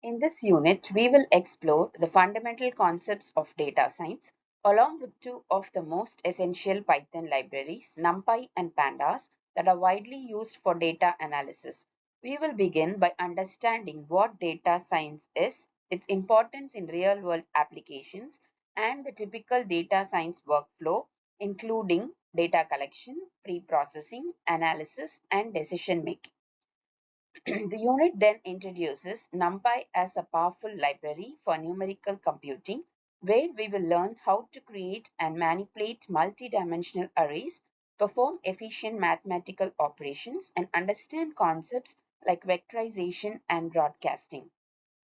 In this unit, we will explore the fundamental concepts of data science along with two of the most essential Python libraries, NumPy and Pandas, that are widely used for data analysis. We will begin by understanding what data science is, its importance in real-world applications, and the typical data science workflow, including data collection, pre-processing, analysis, and decision making. The unit then introduces NumPy as a powerful library for numerical computing, where we will learn how to create and manipulate multi-dimensional arrays, perform efficient mathematical operations, and understand concepts like vectorization and broadcasting.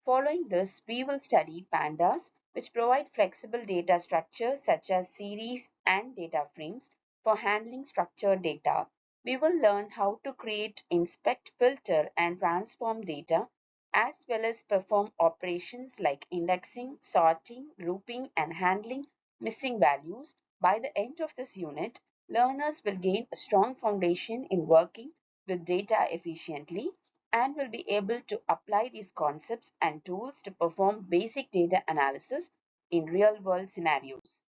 Following this, we will study pandas, which provide flexible data structures such as series and data frames for handling structured data. We will learn how to create, inspect, filter, and transform data, as well as perform operations like indexing, sorting, grouping, and handling missing values. By the end of this unit, learners will gain a strong foundation in working with data efficiently and will be able to apply these concepts and tools to perform basic data analysis in real-world scenarios.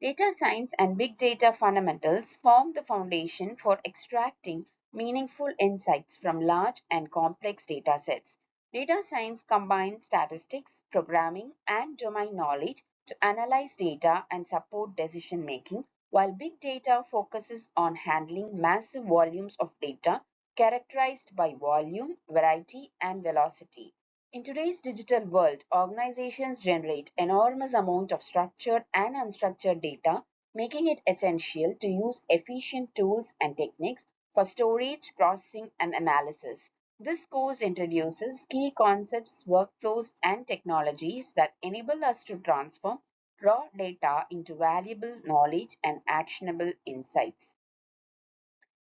Data science and big data fundamentals form the foundation for extracting meaningful insights from large and complex data sets. Data science combines statistics, programming, and domain knowledge to analyze data and support decision making, while big data focuses on handling massive volumes of data characterized by volume, variety, and velocity. In today's digital world, organizations generate enormous amount of structured and unstructured data, making it essential to use efficient tools and techniques for storage, processing, and analysis. This course introduces key concepts, workflows, and technologies that enable us to transform raw data into valuable knowledge and actionable insights.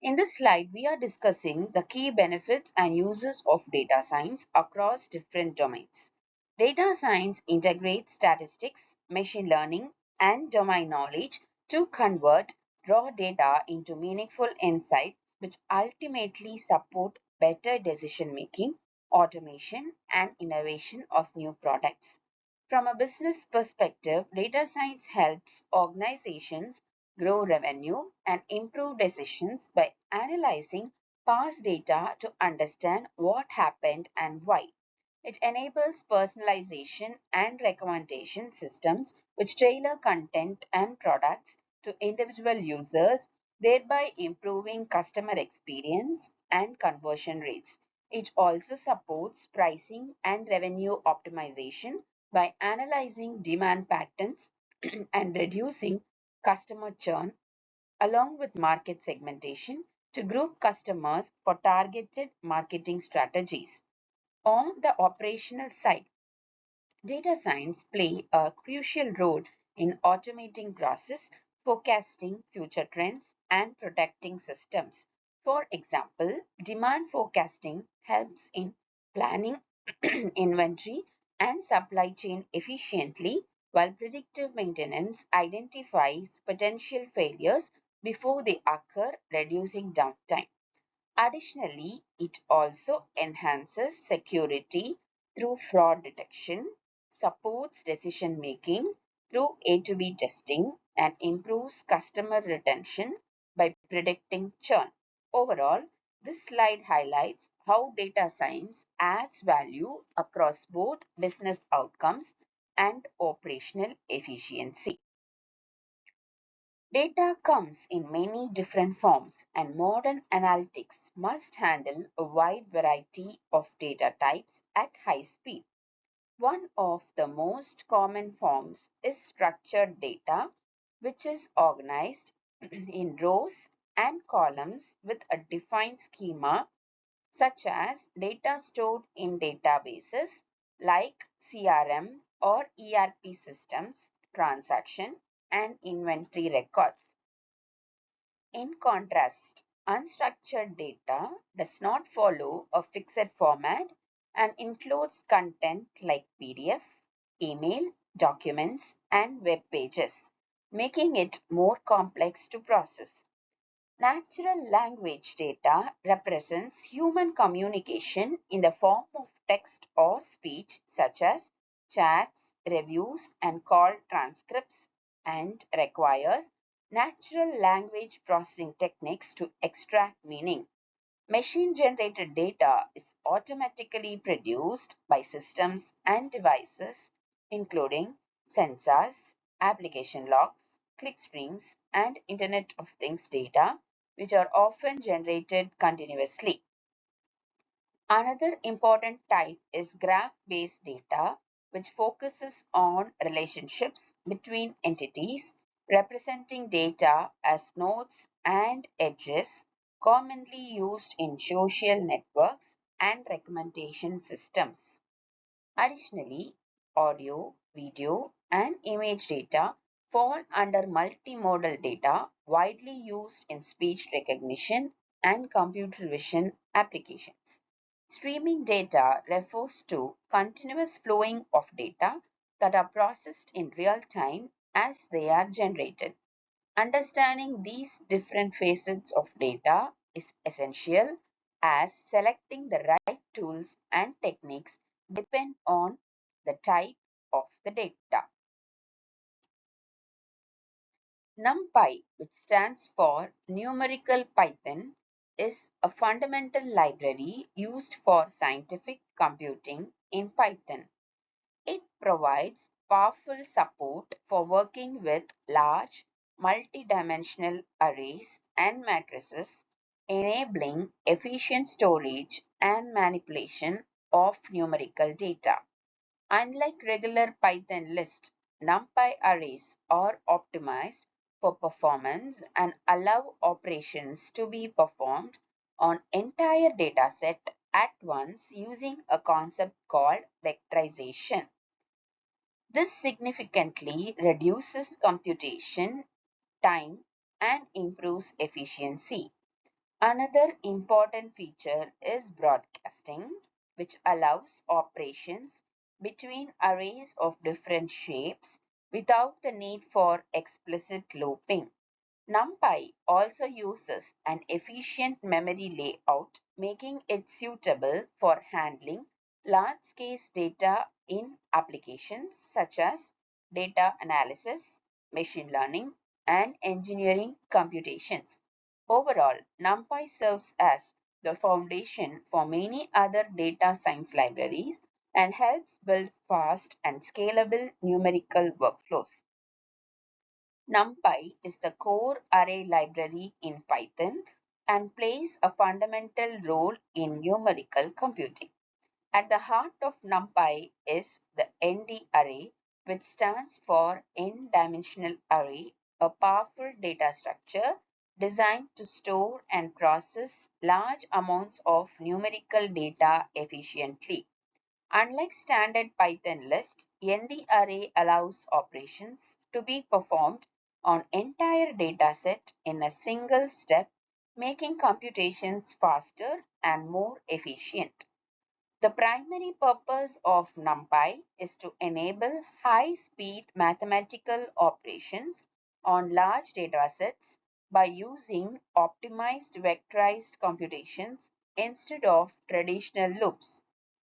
In this slide, we are discussing the key benefits and uses of data science across different domains. Data science integrates statistics, machine learning, and domain knowledge to convert raw data into meaningful insights, which ultimately support better decision making, automation, and innovation of new products. From a business perspective, data science helps organizations grow revenue, and improve decisions by analyzing past data to understand what happened and why. It enables personalization and recommendation systems which tailor content and products to individual users, thereby improving customer experience and conversion rates. It also supports pricing and revenue optimization by analyzing demand patterns and reducing customer churn, along with market segmentation to group customers for targeted marketing strategies. On the operational side, data science play a crucial role in automating process, forecasting future trends, and protecting systems. For example, demand forecasting helps in planning inventory and supply chain efficiently, while predictive maintenance identifies potential failures before they occur, reducing downtime. Additionally, it also enhances security through fraud detection, supports decision making through A to B testing, and improves customer retention by predicting churn. Overall, this slide highlights how data science adds value across both business outcomes and operational efficiency. Data comes in many different forms, and modern analytics must handle a wide variety of data types at high speed. One of the most common forms is structured data, which is organized in rows and columns with a defined schema, such as data stored in databases like CRM or ERP systems, transaction, and inventory records. In contrast, unstructured data does not follow a fixed format and includes content like PDF, email, documents, and web pages, making it more complex to process. Natural language data represents human communication in the form of text or speech such as chats, reviews, and call transcripts, and requires natural language processing techniques to extract meaning. Machine-generated data is automatically produced by systems and devices, including sensors, application logs, clickstreams, and Internet of Things data, which are often generated continuously. Another important type is graph-based data, which focuses on relationships between entities, representing data as nodes and edges, commonly used in social networks and recommendation systems. Additionally, audio, video, and image data fall under multimodal data, widely used in speech recognition and computer vision applications. Streaming data refers to continuous flowing of data that are processed in real time as they are generated. Understanding these different facets of data is essential, as selecting the right tools and techniques depend on the type of the data. NumPy, which stands for Numerical Python, is a fundamental library used for scientific computing in Python. It provides powerful support for working with large multidimensional arrays and matrices, enabling efficient storage and manipulation of numerical data. Unlike regular Python lists, NumPy arrays are optimized for performance and allow operations to be performed on entire dataset at once using a concept called vectorization. This significantly reduces computation time and improves efficiency. Another important feature is broadcasting, which allows operations between arrays of different shapes without the need for explicit looping. NumPy also uses an efficient memory layout, making it suitable for handling large-scale data in applications such as data analysis, machine learning, and engineering computations. Overall, NumPy serves as the foundation for many other data science libraries and helps build fast and scalable numerical workflows. NumPy is the core array library in Python and plays a fundamental role in numerical computing. At the heart of NumPy is the ND array, which stands for n-dimensional array, a powerful data structure designed to store and process large amounts of numerical data efficiently. Unlike standard Python lists, ND-array allows operations to be performed on entire dataset in a single step, making computations faster and more efficient. The primary purpose of NumPy is to enable high-speed mathematical operations on large datasets by using optimized vectorized computations instead of traditional loops.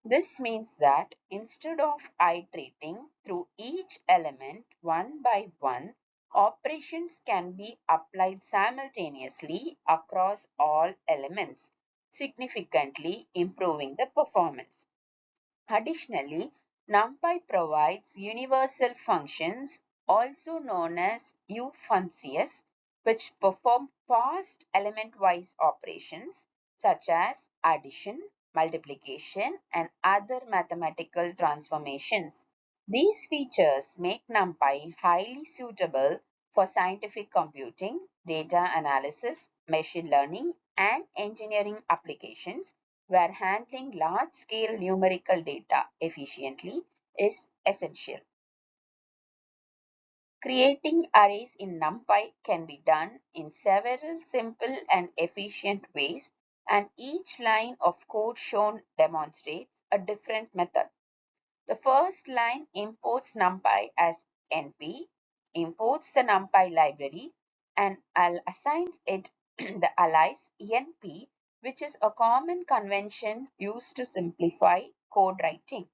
This means that instead of iterating through each element one by one, operations can be applied simultaneously across all elements, significantly improving the performance. Additionally, NumPy provides universal functions, also known as UFuncs, which perform fast element-wise operations such as addition, multiplication, and other mathematical transformations. These features make NumPy highly suitable for scientific computing, data analysis, machine learning, and engineering applications where handling large-scale numerical data efficiently is essential. Creating arrays in NumPy can be done in several simple and efficient ways, and each line of code shown demonstrates a different method. The first line imports NumPy as NP, imports the NumPy library, and assigns it the alias NP which is a common convention used to simplify code writing.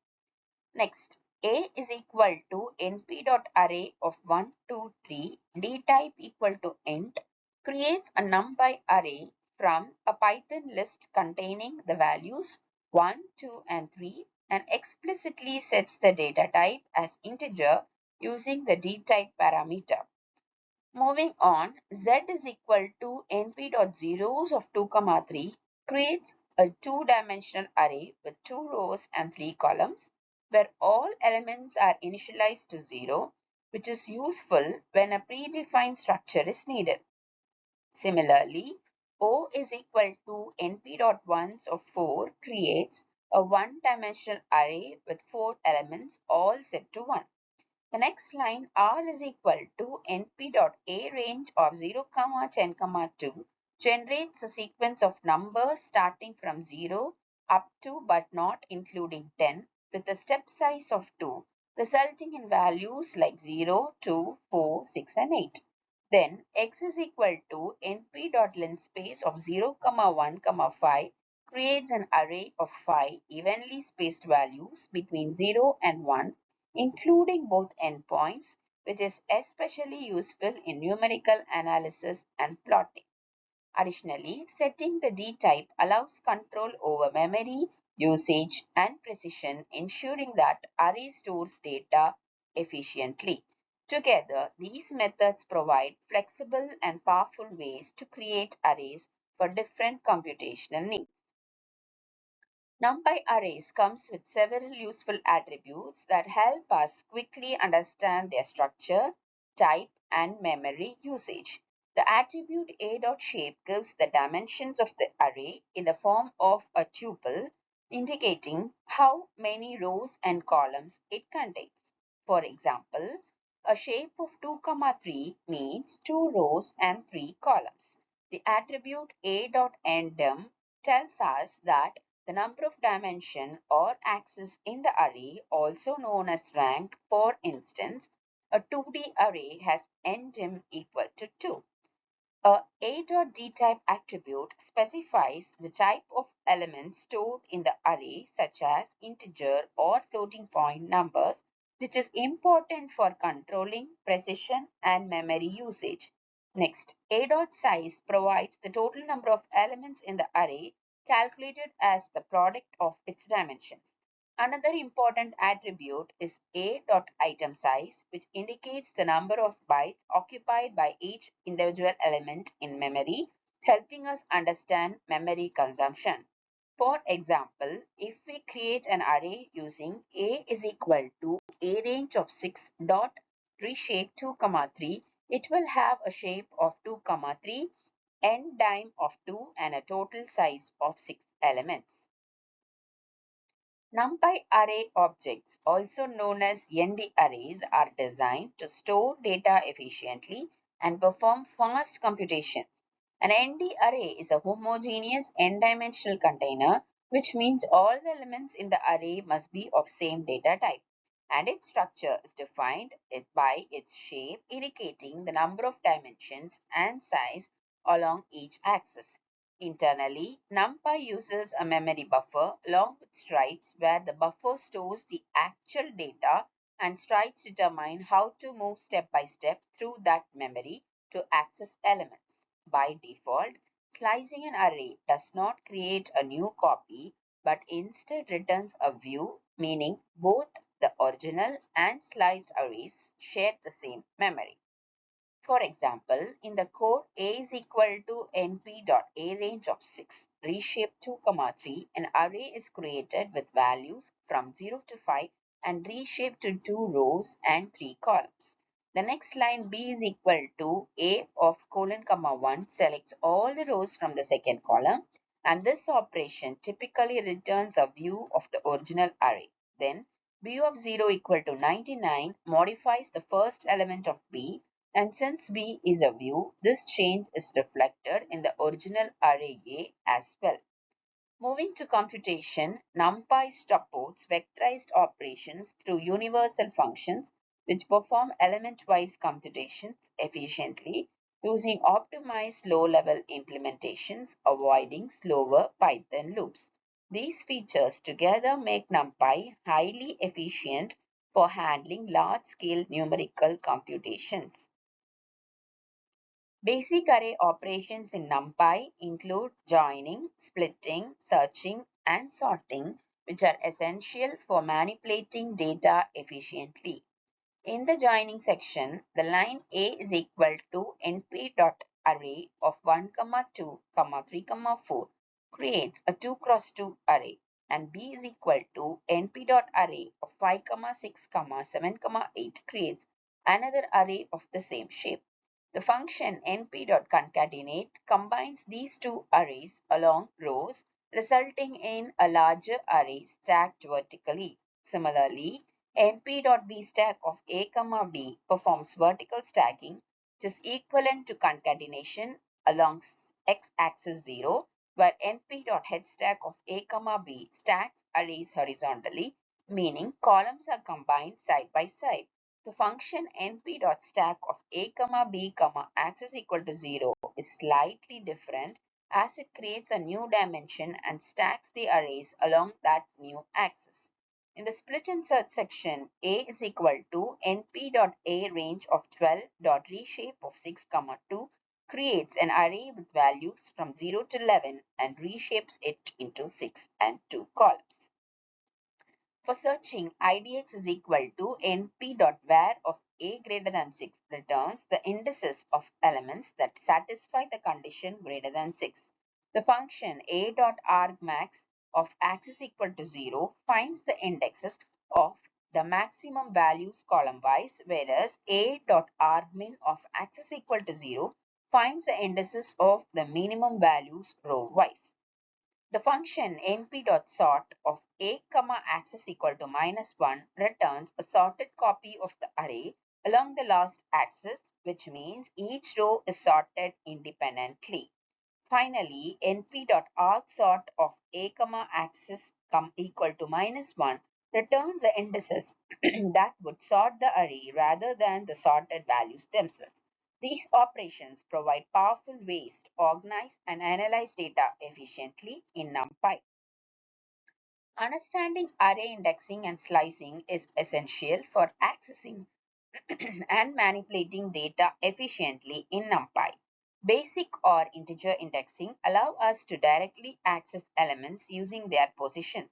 Next, A is equal to np.array of 1, 2, 3, d type equal to int creates a numpy array from a Python list containing the values 1, 2, and 3 and explicitly sets the data type as integer using the dtype parameter. Moving on, z is equal to np.zeros of 2, 3 creates a two-dimensional array with 2 rows and 3 columns where all elements are initialized to 0, which is useful when a predefined structure is needed. Similarly, O is equal to np.ones of 4 creates a one-dimensional array with 4 elements all set to 1. The next line R is equal to np.arange of 0, 10, 2 generates a sequence of numbers starting from 0 up to but not including 10 with a step size of 2 resulting in values like 0, 2, 4, 6 and 8. Then x is equal to np.linspace of 0, 1, 5 creates an array of 5 evenly spaced values between 0 and 1 including both endpoints, which is especially useful in numerical analysis and plotting. Additionally, setting the D type allows control over memory, usage, and precision, ensuring that array stores data efficiently. Together, these methods provide flexible and powerful ways to create arrays for different computational needs. NumPy arrays comes with several useful attributes that help us quickly understand their structure, type, and memory usage. The attribute a.shape gives the dimensions of the array in the form of a tuple, indicating how many rows and columns it contains. For example, a shape of 2, 3 means 2 rows and 3 columns. The attribute a.endem tells us that the number of dimension or axis in the array, also known as rank, for instance, a 2D array has endem equal to 2. A a.dtype attribute specifies the type of elements stored in the array such as integer or floating point numbers, which is important for controlling precision and memory usage. Next, a.size provides the total number of elements in the array calculated as the product of its dimensions. Another important attribute is a.item size, which indicates the number of bytes occupied by each individual element in memory, helping us understand memory consumption. For example, if we create an array using a is equal to a range of 6 dot reshape 2, 3, it will have a shape of 2, 3, end time of 2 and a total size of 6 elements. NumPy array objects, also known as ND arrays, are designed to store data efficiently and perform fast computations. An ND array is a homogeneous n-dimensional container, which means all the elements in the array must be of same data type, and its structure is defined by its shape, indicating the number of dimensions and size along each axis. Internally, NumPy uses a memory buffer along with strides where the buffer stores the actual data and strides determine how to move step by step through that memory to access elements. By default, slicing an array does not create a new copy but instead returns a view, meaning both the original and sliced arrays share the same memory. For example, in the code A is equal to np.arange of 6, reshape 2, 3, an array is created with values from 0 to 5 and reshaped to 2 rows and 3 columns. The next line B is equal to A of colon, 1 selects all the rows from the second column, and this operation typically returns a view of the original array. Then B of 0 equal to 99 modifies the first element of B, and since B is a view, this change is reflected in the original array A as well. Moving to computation, NumPy supports vectorized operations through universal functions which perform element-wise computations efficiently. using optimized low-level implementations, avoiding slower Python loops. These features together make NumPy highly efficient for handling large-scale numerical computations. Basic array operations in NumPy include joining, splitting, searching, and sorting, which are essential for manipulating data efficiently. In the joining section, the line A is equal to np.array of 1, 2, 3, 4 creates a 2 cross 2 array, and B is equal to np.array of 5, 6, 7, 8 creates another array of the same shape. The function np.concatenate combines these two arrays along rows, resulting in a larger array stacked vertically. Similarly, np.bstack of a, b performs vertical stacking, which is equivalent to concatenation along x-axis 0, while np.headstack of a, b stacks arrays horizontally, meaning columns are combined side by side. The function np.stack of a, b, axis equal to 0 is slightly different as it creates a new dimension and stacks the arrays along that new axis. In the split insert section, A is equal to np.a range of 12.reshape of 6, 2 creates an array with values from 0 to 11 and reshapes it into 6 and 2 columns. For searching, idx is equal to np.var of a greater than 6 returns the indices of elements that satisfy the condition greater than 6. The function a.argmax of axis equal to 0 finds the indexes of the maximum values column-wise, whereas a.argmin of axis equal to 0 finds the indices of the minimum values row-wise. The function np.sort of a, axis equal to -1 returns a sorted copy of the array along the last axis, which means each row is sorted independently. Finally, np.argsort of a, axis equal to -1 returns the indices that would sort the array rather than the sorted values themselves. These operations provide powerful ways to organize and analyze data efficiently in NumPy. Understanding array indexing and slicing is essential for accessing and manipulating data efficiently in NumPy. Basic or integer indexing allow us to directly access elements using their positions.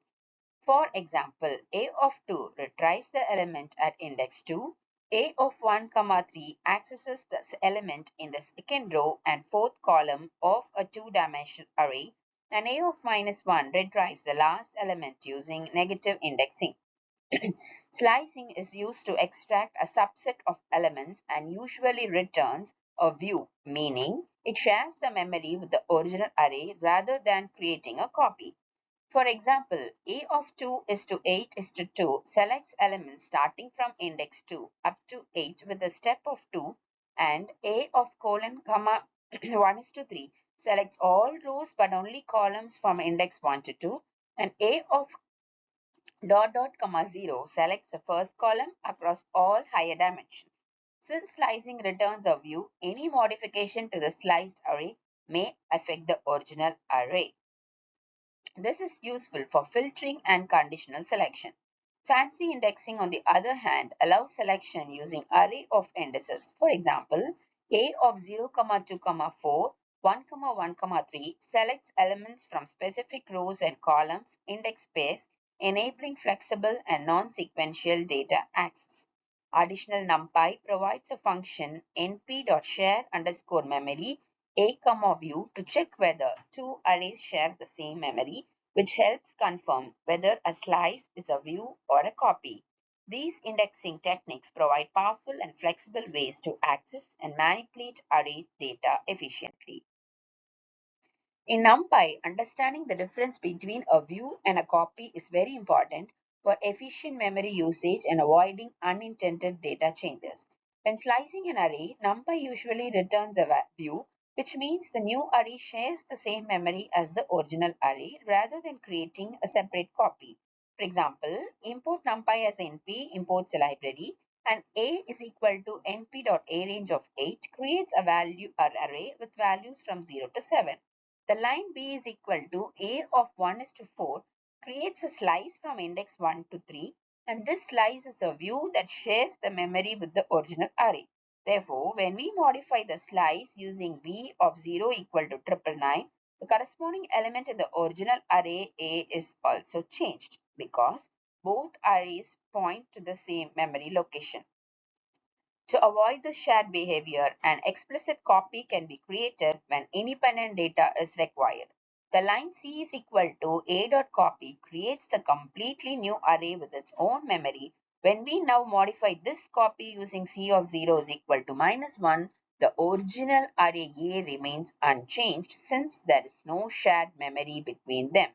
For example, A of 2 retrieves the element at index 2, A of 1, 3 accesses the element in the second row and fourth column of a two-dimensional array, and A of -1 retrieves the last element using negative indexing. Slicing is used to extract a subset of elements and usually returns a view, meaning it shares the memory with the original array rather than creating a copy. For example, A of 2 is to 8 is to 2 selects elements starting from index 2 up to 8 with a step of 2, and A of colon comma 1 is to 3 selects all rows but only columns from index 1 to 2, and A of dot dot comma 0 selects the first column across all higher dimensions. Since slicing returns a view, any modification to the sliced array may affect the original array. This is useful for filtering and conditional selection. Fancy indexing, on the other hand, allows selection using array of indices. For example, A of 0, 2, 4, 1, 1, 3 selects elements from specific rows and columns index space, enabling flexible and non-sequential data access. Additional NumPy provides a function np.share underscore memory a, view to check whether two arrays share the same memory, which helps confirm whether a slice is a view or a copy. These indexing techniques provide powerful and flexible ways to access and manipulate array data efficiently. In NumPy, understanding the difference between a view and a copy is very important for efficient memory usage and avoiding unintended data changes. When slicing an array, NumPy usually returns a view, which means the new array shares the same memory as the original array rather than creating a separate copy. For example, import NumPy as np imports a library. And A is equal to np.arange of 8 creates a value or array with values from 0 to 7. The line B is equal to A of 1 is to 4 creates a slice from index 1 to 3, and this slice is a view that shares the memory with the original array. Therefore, when we modify the slice using B of 0 equal to 999, the corresponding element in the original array A is also changed because both arrays point to the same memory location. To avoid this shared behavior, an explicit copy can be created when independent data is required. The line C is equal to A.copy creates the completely new array with its own memory. When we now modify this copy using C of 0 is equal to -1, the original array A remains unchanged since there is no shared memory between them.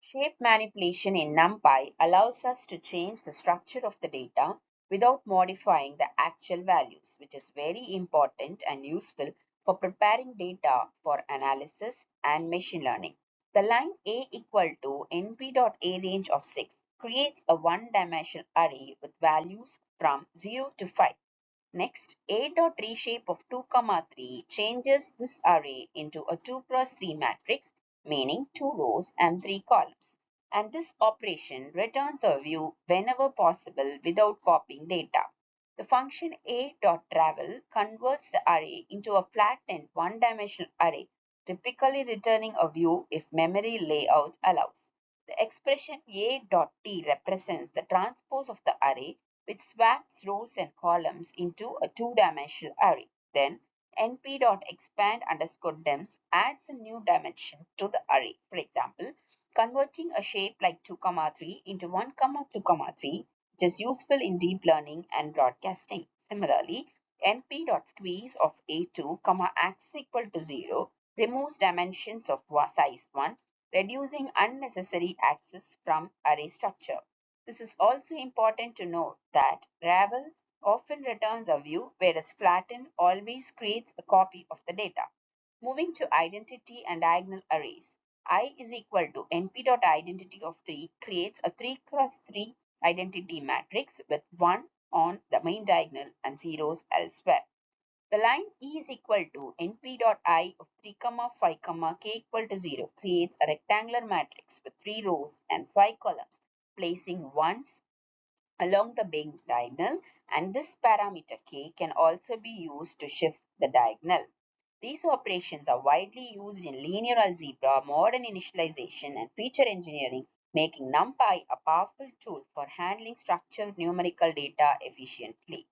Shape manipulation in NumPy allows us to change the structure of the data without modifying the actual values, which is very important and useful for preparing data for analysis and machine learning. The line A equal to np.arange of 6 creates a one-dimensional array with values from 0 to 5. Next, A.reshape of 2, 3 changes this array into a 2 cross 3 matrix, meaning 2 rows and 3 columns. And this operation returns a view whenever possible without copying data. The function A.travel converts the array into a flattened one-dimensional array, typically returning a view if memory layout allows. The expression A.t represents the transpose of the array which swaps rows and columns into a two-dimensional array. Then np.expand underscore dems adds a new dimension to the array. For example, converting a shape like 2, 3 into 1, 2, 3, which is useful in deep learning and broadcasting. Similarly, np.squeeze of a2, axis equal to 0 removes dimensions of size 1, reducing unnecessary access from array structure. This is also important to note that Ravel often returns a view, whereas flatten always creates a copy of the data. Moving to identity and diagonal arrays, I is equal to np.identity of 3 creates a 3 cross 3 identity matrix with 1 on the main diagonal and zeros elsewhere. The line E is equal to np.I of 3, 5, k equal to 0 creates a rectangular matrix with 3 rows and 5 columns, placing ones along the main diagonal, and this parameter k can also be used to shift the diagonal. These operations are widely used in linear algebra, modern initialization, and feature engineering, making NumPy a powerful tool for handling structured numerical data efficiently.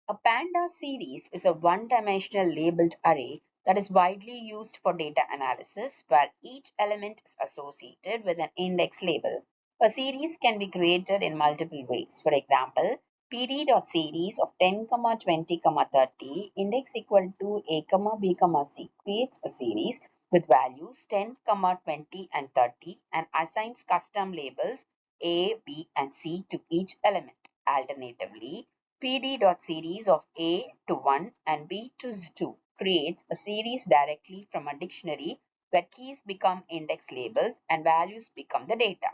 A panda series is a one-dimensional labeled array that is widely used for data analysis where each element is associated with an index label. A series can be created in multiple ways. For example, pd.series of 10, 20, 30 index equal to a, b, c creates a series with values 10, 20 and 30 and assigns custom labels a, b and c to each element. Alternatively, pd.series of A to 1 and B to 2 creates a series directly from a dictionary where keys become index labels and values become the data.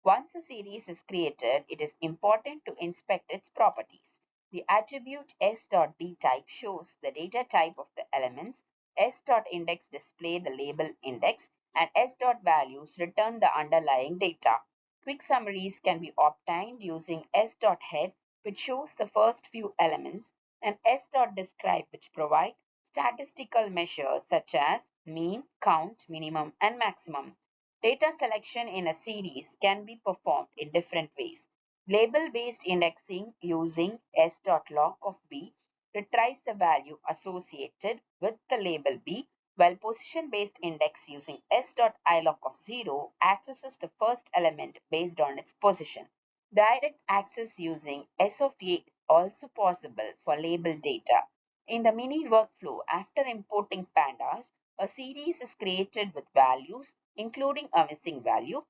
Once a series is created, it is important to inspect its properties. The attribute s.dtype shows the data type of the elements, s.index display the label index, and s.values return the underlying data. Quick summaries can be obtained using s.head, which shows the first few elements, and s.describe, which provide statistical measures such as mean, count, minimum, and maximum. Data selection in a series can be performed in different ways. Label-based indexing using s.log of b retrieves the value associated with the label b, while position-based index using s.ilog of 0 accesses the first element based on its position. Direct access using S of A is also possible for labeled data. In the mini workflow, after importing pandas, a series is created with values, including a missing value,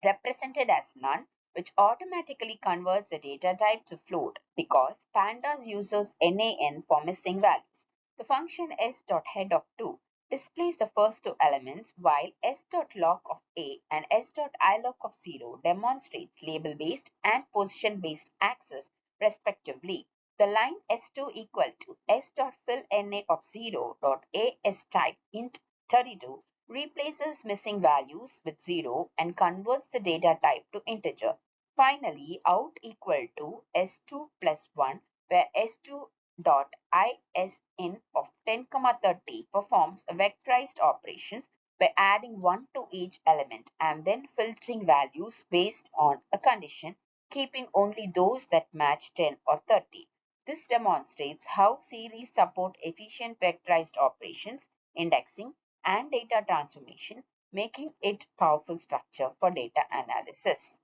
represented as none, which automatically converts the data type to float because pandas uses NaN for missing values. The function s.head of 2 displays the first two elements, while s.log of A and s.ilog of 0 demonstrates label-based and position-based access respectively. The line s2 equal to s.fillNA of 0 dot as type int 32 replaces missing values with 0 and converts the data type to integer. Finally, out equal to s2 plus 1, where s2 dot ISIN of 10, 30 performs a vectorized operations by adding 1 to each element and then filtering values based on a condition, keeping only those that match 10 or 30. This demonstrates how series support efficient vectorized operations, indexing, and data transformation, making it powerful structure for data analysis.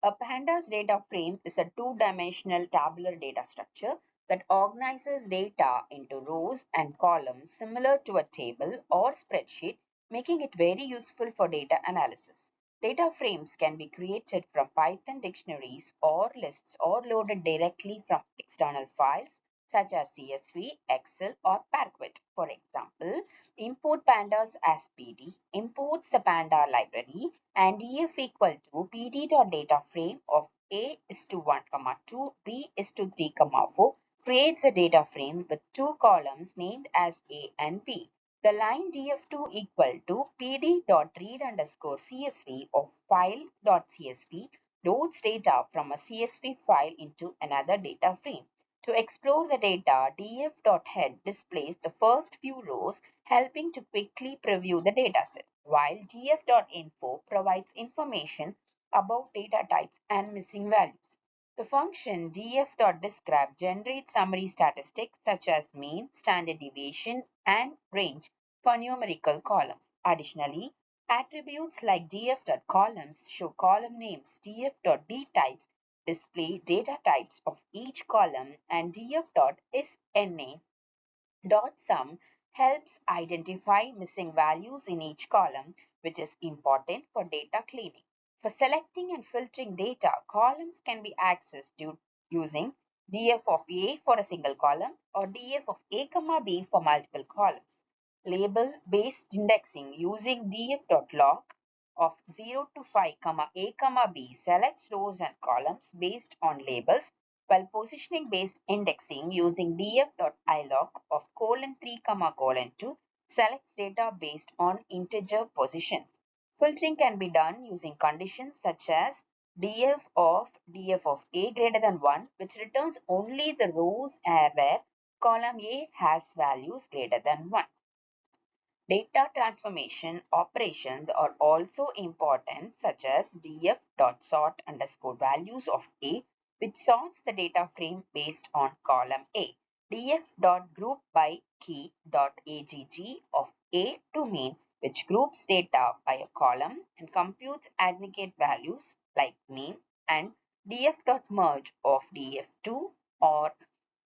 A pandas data frame is a two-dimensional tabular data structure that organizes data into rows and columns similar to a table or spreadsheet, making it very useful for data analysis. Data frames can be created from Python dictionaries or lists or loaded directly from external files such as CSV, Excel, or Parquet. For example, import pandas as PD imports the panda library and df equal to pd.dataframe of a is to 1, 2, b is to 3, 4 creates a data frame with two columns named as A and B. The line df2 equal to pd.read underscore csv of file.csv loads data from a CSV file into another data frame. To explore the data, df.head displays the first few rows, helping to quickly preview the dataset, while df.info provides information about data types and missing values. The function df.describe generates summary statistics such as mean, standard deviation, and range for numerical columns. Additionally, attributes like df.columns show column names, df.dtypes display data types of each column, and df.sna dot sum helps identify missing values in each column, which is important for data cleaning. For selecting and filtering data, columns can be accessed using df of A for a single column or df of A, B for multiple columns. Label-based indexing using df.log of 0 to 5, A, B selects rows and columns based on labels, while positioning-based indexing using df.ilog of :3, :2 selects data based on integer positions. Filtering can be done using conditions such as df of A greater than 1, which returns only the rows where column A has values greater than 1. Data transformation operations are also important, such as df.sort underscore values of A, which sorts the data frame based on column A. df.group by key.agg of A to mean, which groups data by a column and computes aggregate values like mean, and df.merge of df2 or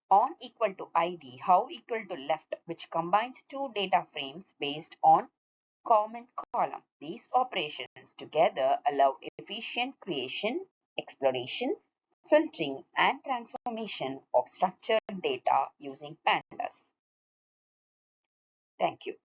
on equal to id, how equal to left, which combines two data frames based on common column. These operations together allow efficient creation, exploration, filtering, and transformation of structured data using pandas. Thank you.